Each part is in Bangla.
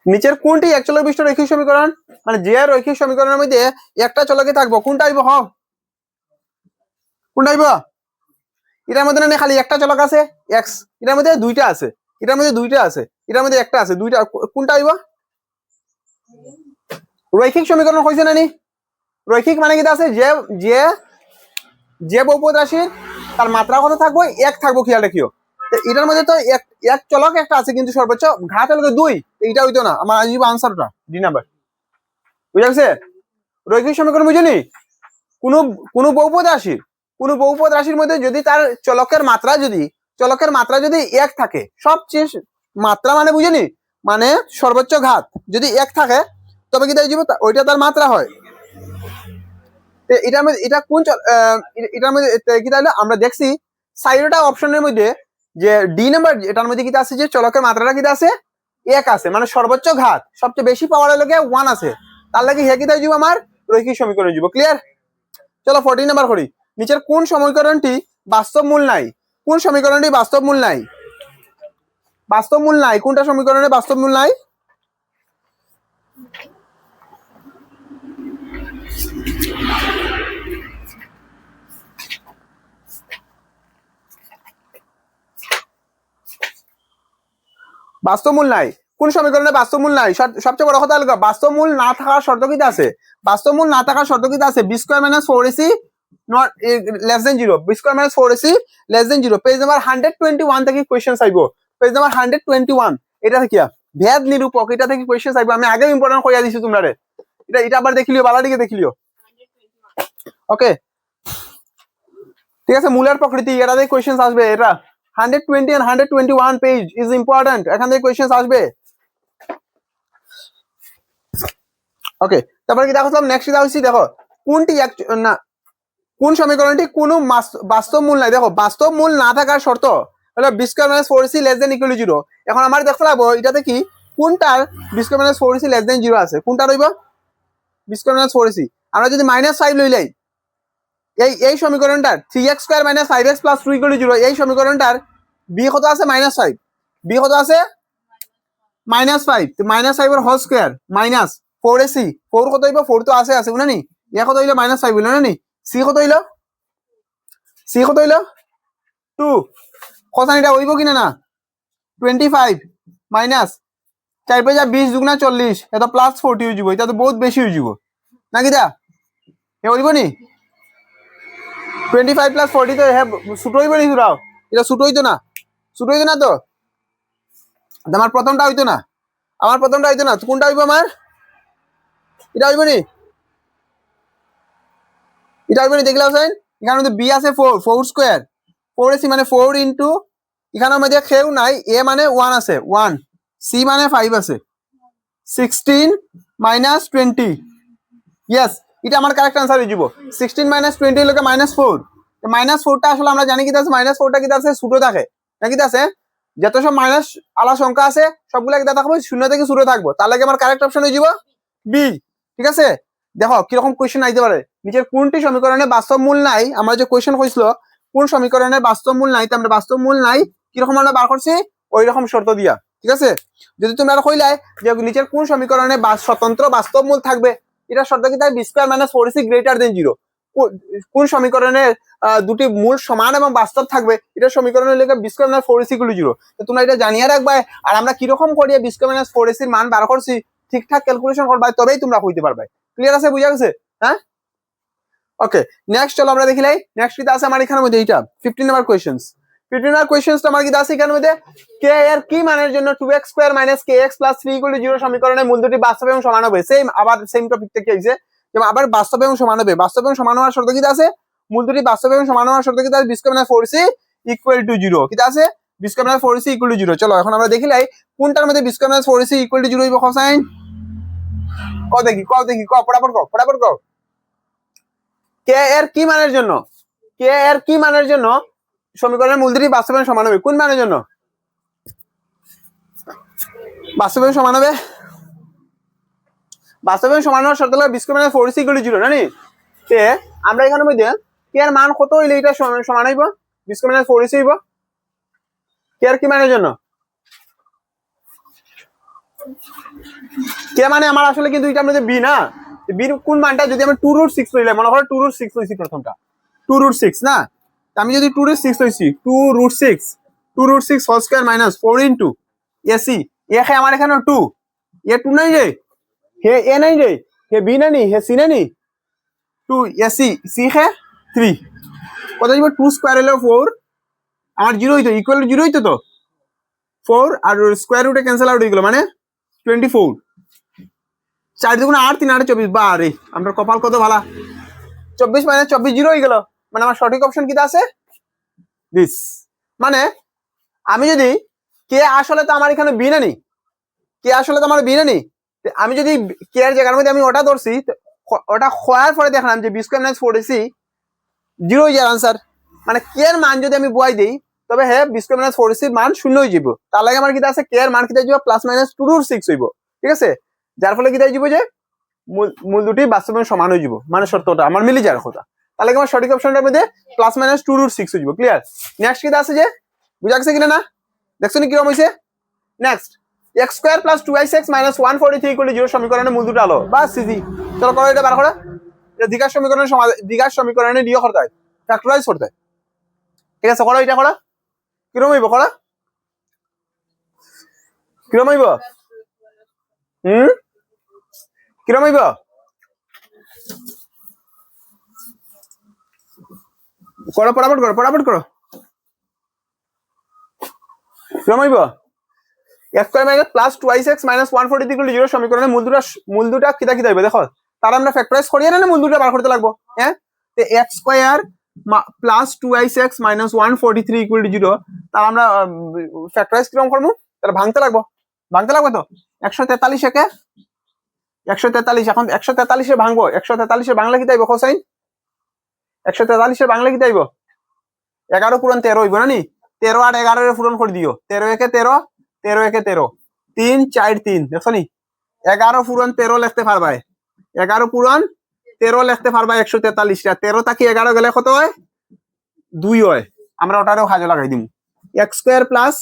নিচের কোনটি এক চলক বিশিষ্ট রৈখিক সমীকরণ, মানে যে রৈখিক সমীকরণের মধ্যে একটা চলকে থাকবো, কোনটা আইব? কোনটা আইব? এটার মধ্যে না খালি একটা চলক আছে এক্স, এটার মধ্যে দুইটা আছে, এটার মধ্যে দুইটা আছে, এটার মধ্যে একটা আছে, দুইটা, কোনটা আইব? রৈখিক সমীকরণ হয়েছে না নি? রৈখিক মানে কি আছে? যে যে যে বহুপদ রাশির তার মাত্রা কত থাকবো? এক থাকবো, খেয়াল রাখিও। এটার মধ্যে তো এক এক চলক একটা আছে, কিন্তু সর্বোচ্চ ঘাত হলো দুই, এইটা হইতো না। আমার আসবে আনসারটা ডি নাম্বার। বুঝা গেছে? রৈখিক সমীকরণ বুঝলি? কোনো বহুপদ রাশির, কোনো বহুপদ রাশির মধ্যে যদি তার চলকের মাত্রা যদি এক থাকে, সবচেয়ে মাত্রা মানে বুঝলি, মানে সর্বোচ্চ ঘাত যদি এক থাকে, তবে কি তাই জীব ওইটা তার মাত্রা হয়। এটার মধ্যে এটা কোন এটার মধ্যে কি তাহলে আমরা দেখছি সাইডটা অপশনের মধ্যে যে ডি নাম্বার, এটার মধ্যে কি আছে যে চলকের মাত্রাটা কি আছে? এক আছে, মানে সর্বোচ্চ ঘাত সবচেয়ে বেশি পাওয়ার লগে 1 আছে, তার লাগে হে কি তাই জীব আমার রৈখিক সমীকরণ জীব। ক্লিয়ার? চলো 14 নাম্বার করি। নিচের কোন সমীকরণটি বাস্তব মূল নাই? কোন সমীকরণটি বাস্তব মূল নাই? বাস্তব মূল নাই, কোনটা সমীকরণে বাস্তব মূল নাই? বাস্তব মূল নাই, কোন সমীকরণে বাস্তব মূল নাই? সবচেয়ে বড় কথা হলো বাস্তব মূল না থাকার শর্ত কি আছে? বাস্তব মূল না থাকার শর্ত কি আছে? B square minus 4ac not less than 0, B square minus 4ac less than 0। Page number 121 থেকে কোশ্চেন আইবো, পেজ নাম্বার 121 এটা থেকে ভেদ নিরূপক, এটা থেকে কোশ্চেন আইবো। আমি আগে ইম্পর্টেন্ট কইয়া দিছি তোমরা, এটা আবার দেখিলিও, বালাডিকে দেখিলিও। ওকে, ঠিক আছে। মূলের প্রকৃতি, এটা থেকে কোশ্চেন আসবে। এটা 120 and 121 পেজ ইজ ইম্পর্টেন্ট, এখান থেকে কোশ্চেন আসবে। ওকে, তারপরে কি দেখো নেক্সট এটা হচ্ছে, দেখো কোনটি না কোন সমীকরণটি কোনো বাস্তব মূল নাই? দেখো বাস্তব মূল না থাকার শর্ত হলো B square minus 4ac less than equal to 0। এখন আমার দেখতে লাগবো এটাতে কি কোনটার B square minus 4ac less than 0 আছে, কোনটা রইব? বি স্কয়ার মাইনাস 4ac আমরা যদি -5 লইলাই, এই সমীকরণটার 3x square minus 5x plus 2 equal to 0, এই সমীকরণটার বি কত আছে? -5। বি কত আছে? -5। তো -5 এর হোল স্কয়ার মাইনাস 4ac, 4 কত হইব? 4 তো আছে আছে না নি, ইয়া কত হইলো? -5 হইলো না নি। সি কত হইলো? সি কত হইলো? 2। কথা এটা হইব কিনা না? 25 মাইনাস 4 পেজা 20 দুগুণা 40, এটা প্লাস 40 হয়ে যাব। এটা তো বহুত বেশি হয়ে যাব নাকি? দা এ হইব নি? 25 প্লাস 40 তো হ্যাঁ ছোট হইব নি? সুরাও এটা ছোট হইতো না, ছোট হইতো না তো। আমার প্রথমটা হইতো না, আমার প্রথমটা হইতো না, কোনটা হইব আমার? এটা হইব নি? এটা হইব নি? দেখলাম সাইন এখানে মধ্যে বি আছে 4 স্কয়ার, 4ac মানে 4 ইনটু এখানের মধ্যে কেউ নাই, এ মানে 1 আছে 1, সি মানে 5 আছে 16 মাইনাস 20। ইয়েস, এটা আমার কারেক্ট আনসার হয়ে যাব। 16 মাইনাস 20 লোকে -4। -4টা আসলে আমরা জানি কি আছে, -4টা কি আছে? ছোট থাকে নাকি আছে? যত সব মাইনাস আলা সংখ্যা আছে সবগুলো একটা থাকবে, শূন্য থেকে ছোট থাকবো, তার লাগে আমার কারেক্ট অপশন হয়ে যাব বি। ঠিক আছে, দেখো কিরকম কোয়েশ্চেন আইতে পারে। নিচের কোনটি সমীকরণে বাস্তব মূল নাই? আমরা যে কোয়েশ্চেন কইছিল কোন সমীকরণে বাস্তব মূল নাই, তো আমরা বাস্তব মূল নাই কিরকম আমরা বার করছি ওই রকম শর্ত দিয়া। ঠিক আছে, যদি তোমরা কইলাই যে নিচের কোন সমীকরণে স্বতন্ত্র বাস্তব মূল থাকবে, এটা শর্ত কি তাই? B square minus 4ac greater than 0। কোন সমীকরণের দুটি মূল সমান এবং বাস্তব থাকবে, এটা সমীকরণের লেগে বি স্কয়ার মাইনাস 4ac = 0। তো তোমরা এটা জানিয়ে রাখবা, আর আমরা কিরকম করিয়ে বি স্কয়ার মাইনাস 4ac এর মান বার করছি ঠিকঠাক ক্যালকুলেশন করবা, তবেই তোমরা কইতে পারবে। ক্লিয়ার আছে? বুঝা গেছে? হ্যাঁ, ওকে। নেক্সট চলো আমরা দেখিলাই নেক্সট কি আছে আমার এখানের মধ্যে, এইটা 15 নাম্বার কোশ্চেনস। 15 নাম্বার কোশ্চেনস আমার কি আছে এখানের মধ্যে? কে এর কি মানের জন্য 2x square minus kx plus 3 = 0 সমীকরণের মূল দুটি বাস্তব এবং সমান হবে। সেম আবার সেম টপিক থেকে আইছে, যেমন আবার বাস্তব এবং সমান হবে। বাস্তব এবং সমান হওয়ার শর্ত কি আছে? মূল দুটি বাস্তব এবং সমান হওয়ার শর্ত কি আছে? B square minus 4ac = 0। কি আছে? B square minus 4ac = 0। চলো এখন আমরা দেখিলাই কোনটার মধ্যে বি স্কয়ার মাইনাস 4ac = 0 হইব। কোসাইন কও দেখি, ফটাফট কও। কে এর কি মানের জন্য, কে এর কি মানের জন্য সমীকরণের মূল দুটি বাস্তব এবং সমান হবে? কোন মানের জন্য বাস্তব এবং সমান হবে? বাস্তব এবং সমান হওয়ার শর্ত হলো বি স্কয়ার মাইনাস 4ac = 0 না নি। তে আমরা এখানের মধ্যে কে এর মান কত হইলে এটা সমান হইব? বি স্কয়ার মাইনাস 4ac হইব। কে এর কি মানের জন্য? কে মানে আমার আসলে কিন্তু এটার মধ্যে বি না, বি কোন মানটা যদি আমি 2√6 লইলে, মনে করো 2√6 লইছি প্রথমটা, 2√6 না, আমি যদি 2√6 লইছি, 2√6 whole square minus 4 into AC, এ খে আমার এখানে 2, এ 2 নাই রে, হে এ নাই রে, হে বি না নি, হে সি না নি, 2 এসি, সি খে 3, কত দিব 2 স্কয়ার হলো 4, আমার 0 হইতো, ইকুয়াল 0 হইতো তো, 4 আর স্কয়ার রুটে ক্যান্সেল আউট হয়ে গেল, মানে 24, 4 দুগুণে 8, 3 8 24, বারে আমরা কপাল কত ভালা, 24 মানে 24 0 হয়ে গেল, মানে আমার সঠিক অপশন কিটা আছে দিস। মানে আমি যদি কে আসলে তো আমার এখানে বি না নি, কে আসলে তো আমার বি না নি, আমি যদি কে এর জায়গার মধ্যে আমি ওটা ধরছি, ওটা খোয়ার পরে দেখলাম যে বি স্কয়ার মাইনাস 4ac 0 হয়ে যায় আনসার, মানে কে এর মান যদি আমি বুয়াই দেই তবে হ্যাঁ বি স্কয়ার মাইনাস 4ac এর মান 0 হয়ে যাব, তার লাগে আমার কিটা আছে কে এর মান কিটা যাব প্লাস মাইনাস 2√6 হইব, ঠিক আছে, যার ফলে কিটা যাব যে মূল দুটি বাস্তবে সমান হয়ে যাব, মানে শর্তটা আমার মিলি যার কথা, তাহলে আমার সঠিক অপশনটার মধ্যে প্লাস মাইনাস 2√6 হয়ে যাব। ক্লিয়ার? নেক্সট কিটা আছে যে বুঝা গেছে কিনা না, দেখছো নি কিরকম হইছে। Next x square plus 2x minus 143 equal 0 সমীকরণে মূল দুটো আলো, বাস ইজি, চলো করো এটা বার করো, এটা দ্বিঘাত সমীকরণের দ্বিঘাত সমীকরণে নিয়ে করতে হয়, ফ্যাক্টরাইজ করতে হয়, ঠিক আছে, করো এটা করো, কিরকম হইব করো, কিরকম হইব, কিরকম হইব, করো পড়াপট করো, পড়াপট করো, কিরকম হইব, x square minus plus 2x minus 143 equal 0 সমীকরণে মূল দুটা কিটা কিটা হইবে দেখো, তার আমরা ফ্যাক্টরাইজ করিয়ে না মূল দুটা বার করতে লাগবো, হ্যাঁ, তো x square plus 2x minus 143 equal 0, তার আমরা ফ্যাক্টরাইজ কিরকম করবো, তার ভাঙতে লাগবে তো 143 একে 143, এখন 143 এ ভাঙবো, 143 এর বাংলা কি তাইব কোসাইন, 143 এর বাংলা কি তাইব 11 পূরণ 13 হইব না নি, 13 আর 11 এর পূরণ করে দিও, 13 একে 13, 13 একে 13, 3 4 3, দেখছো নি 11 পূরণ 13 লিখতে পারবা, 11 পূরণ 13 লিখতে পারবা 143 টা, 13 তাকি 11 গেলে কত হয় 2 হয়, আমরা ওটারও কাজে লাগাই দিমু, x square plus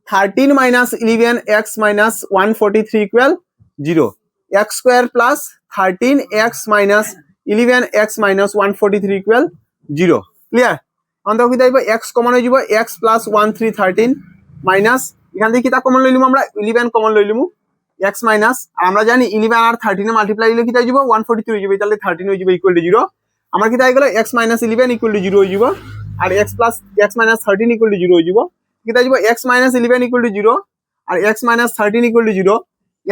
13 minus 11x minus 143 equal 0, x square plus 13x minus 11x minus 143 equal 0। Clear? অন্তত কি তাইব x কমন হয়ে যাব, x প্লাস 1313 মাইনাস এখান থেকে কিটা কমন লইলিমু আমরা 11 কমন লইলিমু, x মাইনাস আমরা জানি 11 আর 13 এ মাল্টিপ্লাই দিলে কি তাই যাব 143 হয়ে যাবে, তাহলে 13 হয়ে যাবে ইকুয়াল টু 0, আমার কি তাই গেল x মাইনাস 11 ইকুয়াল টু 0 হয়ে যাব, আর x plus x minus 13 equal to 0 হয়ে যাব, কি তাই যাব x মাইনাস 11 ইকুয়াল টু 0 আর x minus 13 equal to 0,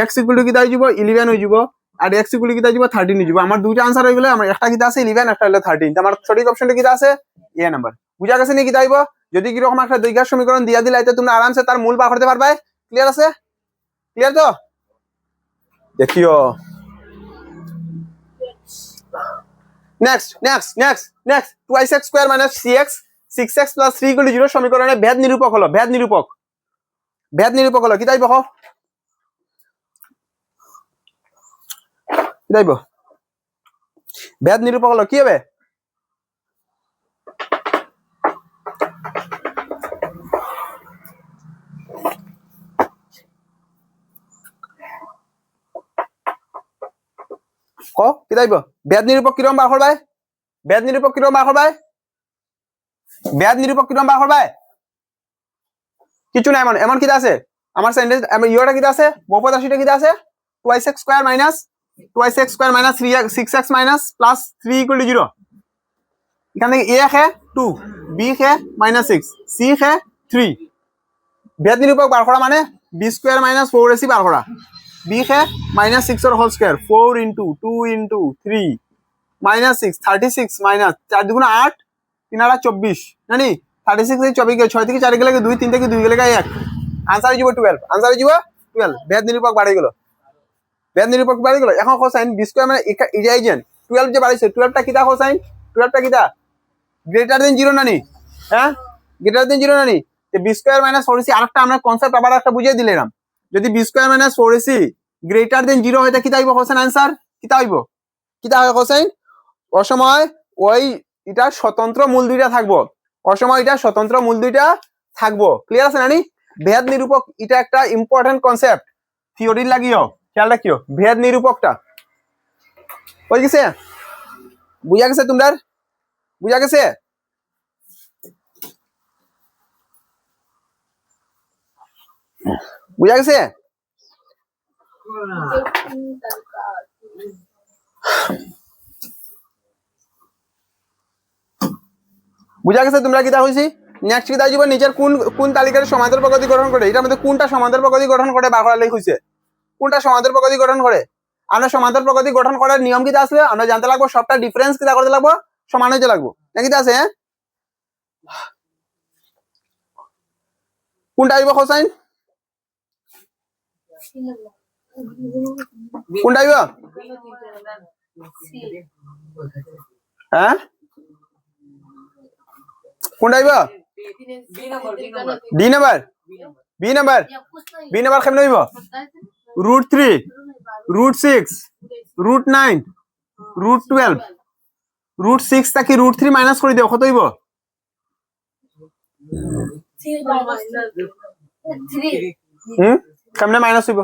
x equal to কি তাই যাব 11 হয়ে যাব আর x ইকুয়াল টু কি তাই যাব 13 হয়ে যাব, আমার দুইটা आंसर হয়ে গেল, আমার একটা কিটা আছে 11, একটা হলো 13, আমার সঠিক অপশনটা কিটা আছে এ নাম্বার। বুঝা গেছে নি কি তাইব, যদি কি রকম একটা দ্বিঘাত সমীকরণ দিয়া দিলে এতে তোমরা আরামসে তার মূল বার করতে পারবে। ক্লিয়ার আছে? ক্লিয়ার তো? দেখিও next 2x square minus 6x plus 3 equal to 0 সমীকরণে ভেদ নিরূপক হলো, ভেদ নিরূপক হলো কি তাইব, কি তাইব ভেদ নিরূপক হলো কি হবে, ক কি তাইব ভেদ নিরূপক কিরকম বার করবাই, ভেদ নিরূপক কিরকম বার করবাই, ভেদ নিরূপক কিরকম বার করবাই, কিছু না, এমন কিটা আছে আমার সেন্টেন্স ইয়োটা কিটা আছে, বহুপদ রাশিটা কিটা আছে 2x square minus 6x minus plus 3 equal to 0, এখানে a খে 2, b খে মাইনাস 6, c খে 3, ভেদ নিরূপক বার করা মানে b স্কয়ার মাইনাস 4ac বার করা, b খে মাইনাস 6 এর whole square 4 into 2 into 3 minus 6 36 minus 4 দুগুণ 8 3 আর 24 জানি 36 থেকে 24 গেল, 6 থেকে 4 গেলে 2, 3 থেকে 2 গেলে 1, आंसर হয়ে যাব 12, आंसर হয়ে যাব 12, ভেদ নিরূপক বাড়ি গেল, ভেদ নিরূপক বাড়ি গেল। এখন কোসাইন b স্কয়ার মানে ইজাইজেন 12 যে বাড়িছে 12 টা কিটা কোসাইন, 12 টা কিটা গ্রেটার দেন 0 না নি, হ্যাঁ গ্রেটার দেন 0 না নি, যে b স্কয়ার মাইনাস 4ac আরেকটা আমরা কনসেপ্ট আবার একটা বুঝিয়ে দিলাম, যদি b square minus 4ac greater than 0 হয় তা কিটা হইব কোসাইন, आंसर কিটা হইব, কিটা হয় কোসাইন, অসময় ওই এটা স্বতন্ত্র মূল দুইটা থাকবো, অসময় এটা স্বতন্ত্র মূল দুইটা থাকবো। ক্লিয়ার আছে নানি? ভেদ নিরূপক এটা একটা ইম্পর্টেন্ট কনসেপ্ট থিওরির লাগিও, খেয়াল রাখিও ভেদ নিরূপকটা হয়ে গেছে বুঝা গেছে তোমরা বুঝা গেছে বুঝা গেছে বুঝা গেছে তোমরা কিতা হইছি নেক্সট কিতা যাব নিচের কোন কোন তালিকার সমান্তরাল প্রগতি গঠন করে এটার মধ্যে কোনটা সমান্তরাল প্রগতি গঠন করে বার করা লাগি হইছে কোনটা সমান্তরাল প্রগতি গঠন করে আমরা সমান্তরাল প্রগতি গঠন করার নিয়ম কিতা আছে আমরা জানতে লাগবো সবটা ডিফারেন্স কিতা করতে লাগবো সমান হইতে লাগবো নাকি কিতা আছে কোনটা আইব হোসাইন কোনটা আইব হ্যাঁ কোনটা আইব ডি নাম্বার বি নাম্বার কেমন হইব √3 √6 √9 √12 √6 থাকি √3 মাইনাস করে দিও কত হইব কেমনে মাইনাস হইব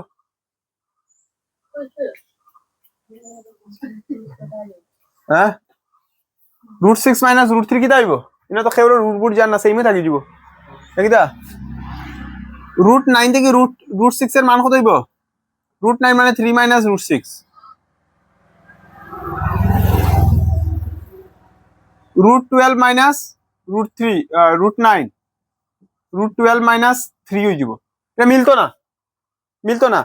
হ্যাঁ √6 মাইনাস √3 কিতা হইব ইনা তো কেউর √বুট জান না সেইমে থাকি যাব দেখিতা √9 থেকে √6 এর মান কত হইব √9 মানে 3 মাইনাস √6 √12 মাইনাস √3 √9 √12 মাইনাস 3 হই যাব এটা মিলতো না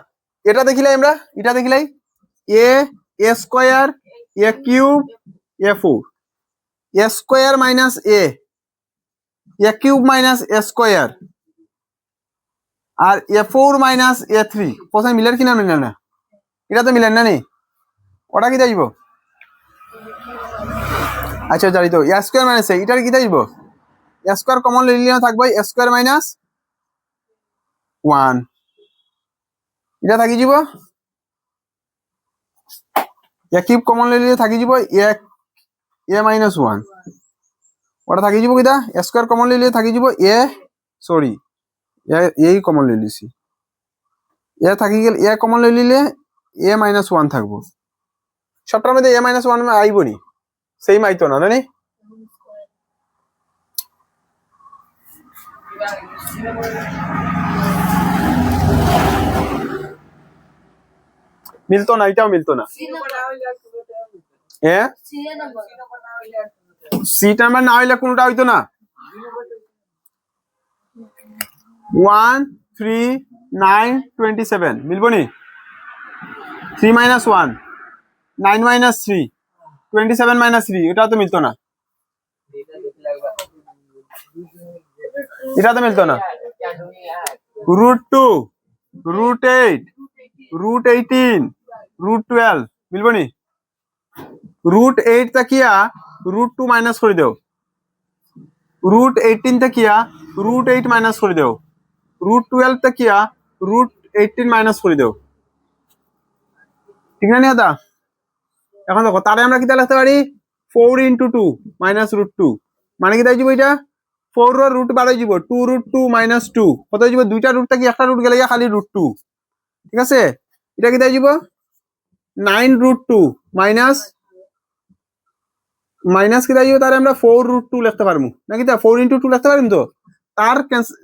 এটা দেখিলাই আমরা এটা দেখিলাই a square a cube a4 a square minus a cube minus a square আর a4 মাইনাস a3 কোথায় মিলার কিনা মিলার না এটা তো মিলার না নি ওটা কি যাইব আচ্ছা জানি তো a স্কয়ার মাইনাস a এটার কি যাইব a স্কয়ার কমন লিলিয়ে থাকবে a স্কয়ার মাইনাস 1 এটা থাকি যাব a কিউব কমন লিলিয়ে থাকি যাব a মাইনাস 1 ওটা থাকি যাব কিটা a স্কয়ার কমন লিলিয়ে থাকি যাব a সরি এই কমন লিলিছি এ থাকি গেল এ কমন লিলে a মাইনাস 1 থাকবো সবটার মধ্যে a মাইনাস 1 আইব নি সেম আইতো না জানি মিলতো না এটাও মিলতো না হ্যাঁ সি নাম্বার না হইলে কোনটা হইতো না 1 3 9 27 মিলবো নি 3 মাইনাস 1 9 মাইনাস 3 27 মাইনাস 3 এটা তো মিলতো না এটা তো মিলতো না √2 √8 √18 √12 মিলবো নি √8 তাকিয়া √2 মাইনাস করে দেও √18 তাকিয়া √8 মাইনাস করে দেও √12 তাকিয়া √18 মাইনাস করে দেও ঠিক না নিয়াদা এখন দেখো তারে আমরা কিতা লিখতে পারি 4 × 2 মাইনাস √2 মানে কি তাই যাব এটা 4 র রুট বাড়াই যাব 2 √2 মাইনাস 2 কত যাব দুইটা রুট থাকি একটা রুট গেলে খালি √2 ঠিক আছে এটা কি তাই যাব 9 √2 মাইনাস কি তাই যাব তারে আমরা 4 √2 লিখতে পারমু নাকি তা 4 × 2 লিখতে পারমু তো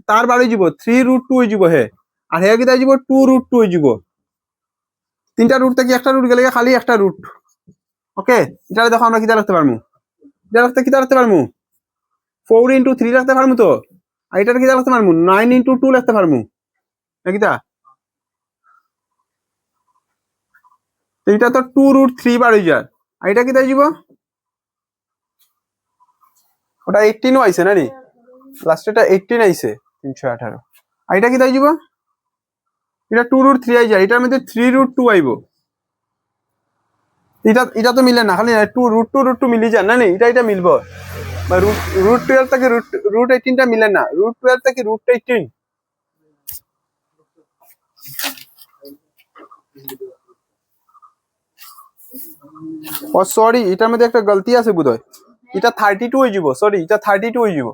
তার বাড়াই যাব 3 √2 হই যাব হে আর হে কি তাই যাব 2 √2 হই যাব তিনটা রুট থেকে একটা রুট গেলে খালি একটা রুট ওকে এটা দেখো আমরা কিটা লিখতে পারমু এটা কিটা লিখতে পারমু 4 × 3 লিখতে পারমু তো আর এটার কিটা লিখতে পারমু 9 × 2 লিখতে পারমু নাকিটা এটা তো 2 √3 বাড়ি যায় আর এটা কি তাই যাব ওটা 18 আইছে না নি লাস্টেটা 18 আইছে 318 আর এটা কি তাই যাব এটা 2 √3 আই যায় এটার মধ্যে 3 √2 আইবো এটা তো মিলে না খালি 2 √2 মিলি যায় না নি এটা মিলবো √12 থেকে √18 টা মিলে না √12 থেকে √18 ও সরি এটার মধ্যে একটা গলতি আছে বোধহয় এটা 32 হই যাব সরি এটা 32 হই যাব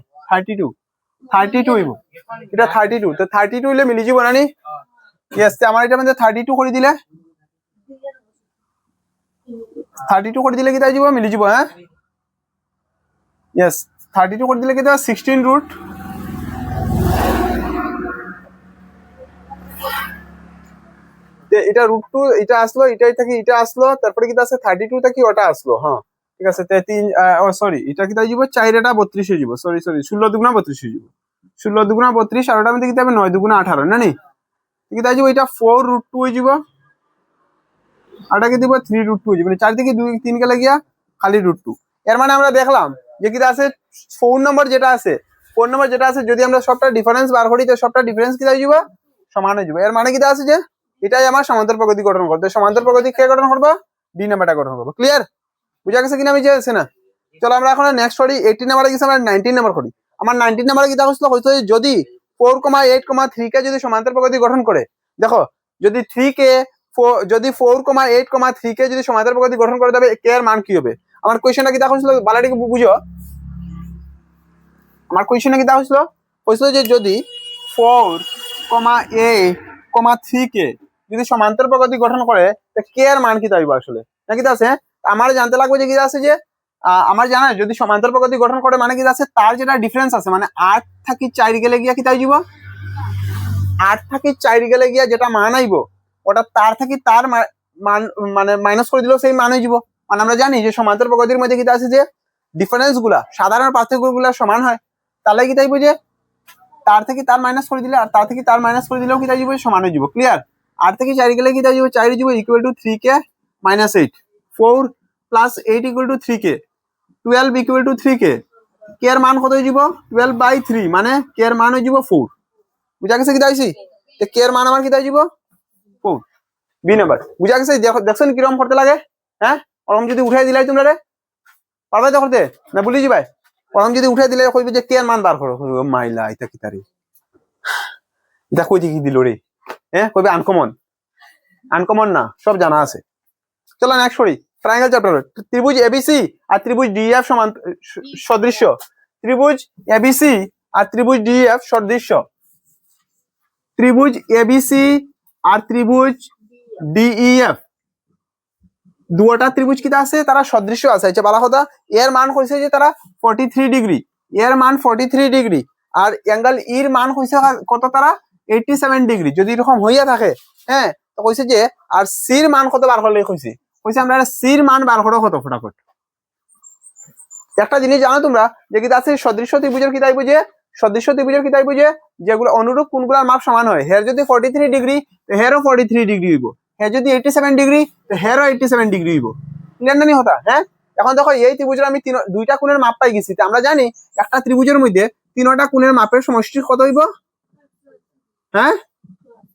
32 হইব এটা 32 তো 32 হইলে মিলি যাব না নি यस আমার এটার মধ্যে 32 করে দিলে 32 করে দিলে কিতা যাব মিলি যাব হ্যাঁ यस 32 করে দিলে কিতা 16 রুট এটা রুট 2 এটা আসলো এটাই থেকে এটা আসলো তারপরে কিতা আছে 32 থেকে ওটা আসলো হ্যাঁ ঠিক আছে তে 3 ও সরি এটা কিতা যাব 4 এটা 32 হয়ে যাব সরি 16 দুগুণা 32 হয়ে যাব 16 দুগুণা 32 আর ওটার মধ্যে কিতা হবে 9 দুগুণা 18 না নি কিতা যাব এটা 4 রুট 2 হয়ে যাব আটাকে দিব 3 রুট 2 হয়ে যাব মানে 4 থেকে 2 3 কে লাগিয়া খালি রুট 2 এর মানে আমরা দেখলাম যে কিতা আছে 4 নম্বর যেটা আছে যদি আমরা সবটা ডিফারেন্স বার করি তো সবটা ডিফারেন্স কিতা হয়ে যাব সমান হয়ে যাব এর মানে কিতা আছে যে এটাই আমার সমান্তর প্রগতি গঠন করতে সমান্তর প্রগতি কে গঠন করবা ডি নাম্বারটা গঠন করবা ক্লিয়ার বুঝা গেছে কিনা আমি যাচ্ছে না চলো আমরা এখন নেক্সট করি 18 নাম্বারে গেছে আমরা 19 নাম্বার করি আমার 19 নাম্বারে কিতা হইছিল হইছে যদি 4,8,3 কে যদি সমান্তর প্রগতি গঠন করে দেখো যদি 3 কে যদি 4,8,3 কে যদি সমান্তর প্রগতি গঠন করে তবে কে এর মান কি হবে আমার কোশ্চেনটা কিতা হইছিল বালাটিকে বুঝো আমার কোশ্চেনটা কিতা হইছিল যে যদি 4,8,3 কে যদি সমান্তর প্রগতি গঠন করে তো কে এর মান কি হইব আসলে না কিতা আছে আমার জানতে লাগবে যে কিতা আছে যে আমার জানা যদি সমান্তর প্রগতি গঠন করে মানে কিতা আছে তার যেটা ডিফারেন্স আছে মানে 8 থেকে 4 গেলে গিয়া কিতা হইব 8 থেকে 4 গেলে গিয়া যেটা মান আইব ওটা তার থেকে তার মান মানে মাইনাস করে দিলেও সেই মান হয়ে যাব মানে আমরা জানি যে সমান্তর প্রগতির মধ্যে কিতা আছে যে ডিফারেন্স গুলা সাধারণ পার্থক্যগুলা সমান হয় তাহলে কি তাইব যে তার থেকে তার মাইনাস করে দিলে আর তার থেকে তার মাইনাস করে দিলেও কি তাই যাব সমান হয়ে যাব ক্লিয়ার 8 থেকে 4 গেলে কি তাই যাব 4 যাব equal to 3k minus 8 4 plus 8 equal to 3k 12 equal to 3k কে এর মান কত হয়ে যাব 12/3 মানে কে এর মান হয়ে যাব 4 বুঝা গেছে কি তাইছি তো কে এর মান আমার কি তাই যাব 4 বি নাম্বার বুঝা গেছে দেখছেন কি রকম করতে লাগে হ্যাঁ ওরকম যদি উঠাই দিলাই তোমরা রে পারবে তো করতে না বলি যাবে ওরকম যদি উঠাই দিলে কইবে যে কে এর মান বার করো মাইলা এটা কি তারি এটা কই দিকে দিল রে হ্যাঁ কইবে আনকমন না সব জানা আছে চলো নেক্সট করি ট্রায়াঙ্গেল চ্যাপ্টার ত্রিভুজ এবিসি আর ত্রিভুজ ডিএফ সমান সদৃশ্য ত্রিভুজ এবিসি আর ত্রিভুজ ডিএফ সদৃশ্য ত্রিভুজ এবিসি আর ত্রিভুজ ডিইএফ দুটা ত্রিভুজ কিটা আছে তারা সদৃশ্য আছে আচ্ছা ভালো কথা এর মান কইছে যে তারা 43 ডিগ্রি এর মান 43 ডিগ্রি আর অ্যাঙ্গেল এর মান কইছে কত তারা 87 ডিগ্রি যদি এরকম হইয়া থাকে হ্যাঁ তো কইছে যে আর সির মান কত বার করলে কইছে আমরা সির মান বার করো কত ফটাফট একটা জিনিস জানো তোমরা যে কি আছে সদৃশ্য ত্রিভুজের কি তাইব যে যেগুলো অনুরূপ কোণগুলোর মাপ সমান হয় হের যদি 43 ডিগ্রি তো হেরও 43 ডিগ্রি হইব হ্যাঁ যদি 87 ডিগ্রি তো হেরও 87 ডিগ্রি হইব ক্লিয়ার না নি হতা হ্যাঁ এখন দেখো এই ত্রিভুজের আমি দুইটা কোণের মাপ পাই গেছি আমরা জানি একটা ত্রিভুজের মধ্যে তিনটা কোণের মাপের সমষ্টি কত হইব হ্যাঁ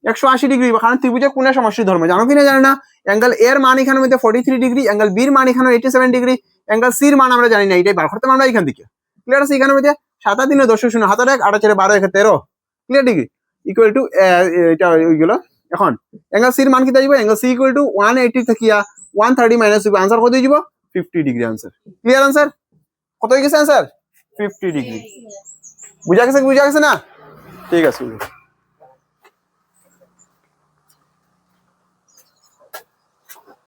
180 ডিগ্রি কারণ ত্রিভুজের কোণের সমষ্টি ধর্ম জানো কিনা জানি না অ্যাঙ্গেল এর মান এখানে মধ্যে 43 ডিগ্রি অ্যাঙ্গেল বির মান এখানে 87 ডিগ্রি অ্যাঙ্গেল সির মান আমরা জানি না এটাই বার করতে আমরা এখান থেকে ক্লিয়ার আছে এখানে মধ্যে 7 3 10 0 হাতে 8 8 4 12 1 13 ক্লিয়ার ডিগ্রি ইকুয়াল টু এটা হইলো এখন অ্যাঙ্গেল সির মান কি দাইব অ্যাঙ্গেল সি ইকুয়াল টু 180 থেকে 130 মাইনাস হবে आंसर কত হইব 50 ডিগ্রি आंसर ক্লিয়ার आंसर কত হই গেছে आंसर 50 ডিগ্রি বুঝা গেছে না ঠিক আছে